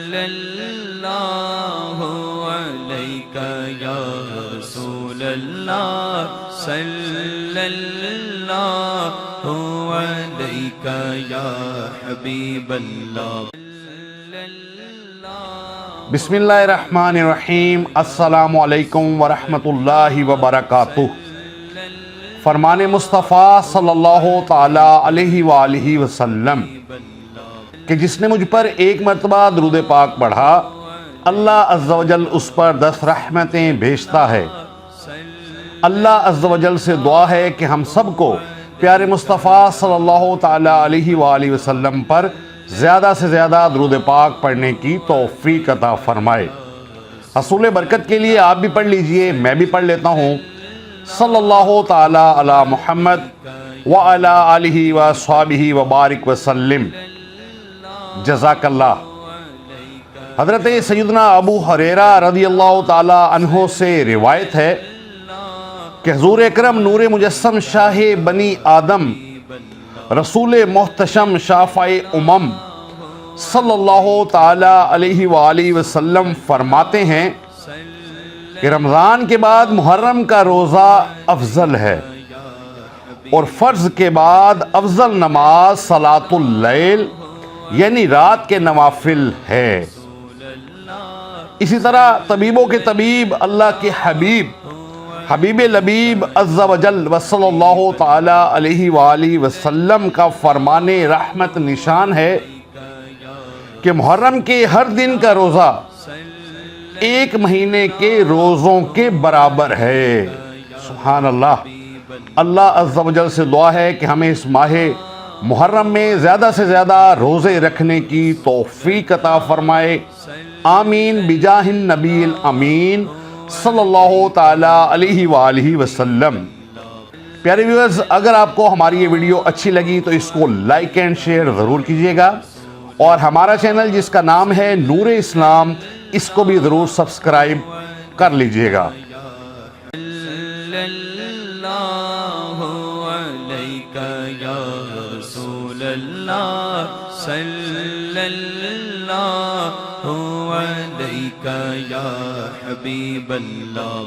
صلی اللہ علیہ یا رسول اللہ صلی اللہ علیہ یا حبیب اللہ۔ بسم اللہ الرحمن الرحیم۔ السلام علیکم ورحمۃ اللہ وبرکاتہ۔ فرمان مصطفیٰ صلی اللہ تعالی علیہ وآلہ وسلم کہ جس نے مجھ پر ایک مرتبہ درود پاک پڑھا، اللہ عز و جل اس پر 10 رحمتیں بھیجتا ہے۔ اللہ عز و جل سے دعا ہے کہ ہم سب کو پیارے مصطفیٰ صلی اللہ تعالی علیہ وآلہ وسلم پر زیادہ سے زیادہ درود پاک پڑھنے کی توفیق عطا فرمائے۔ حصول برکت کے لیے آپ بھی پڑھ لیجئے، میں بھی پڑھ لیتا ہوں۔ صلی اللہ تعالی علی محمد وعلی آلہ وصحبہ وبارک وسلم۔ جزاک اللہ۔ حضرت سیدنا ابو ہریرہ رضی اللہ تعالی عنہ سے روایت ہے کہ حضور اکرم نور مجسم شاہ بنی آدم، رسول محتشم شافع امم صلی اللہ تعالی علیہ وآلہ وسلم فرماتے ہیں کہ رمضان کے بعد محرم کا روزہ افضل ہے، اور فرض کے بعد افضل نماز صلاۃ اللیل یعنی رات کے نوافل ہے۔ اسی طرح طبیبوں کے طبیب اللہ کے حبیب لبیب عز و جل صلی اللہ تعالی علیہ وآلہ وسلم کا فرمان رحمت نشان ہے کہ محرم کے ہر دن کا روزہ ایک مہینے کے روزوں کے برابر ہے۔ سبحان اللہ۔ اللہ عز و جل سے دعا ہے کہ ہمیں اس ماہ محرم میں زیادہ سے زیادہ روزے رکھنے کی توفیق عطا فرمائے۔ آمین بجاہ النبی الامین صلی اللہ تعالی علیہ وآلہ وسلم۔ پیارے ویورز، اگر آپ کو ہماری یہ ویڈیو اچھی لگی تو اس کو لائک اینڈ شیئر ضرور کیجیے گا، اور ہمارا چینل جس کا نام ہے نور اسلام، اس کو بھی ضرور سبسکرائب کر لیجیے گا۔ صلی اللہ علیہ یا رسول اللہ صلی اللہ علیہ یا حبیب اللہ۔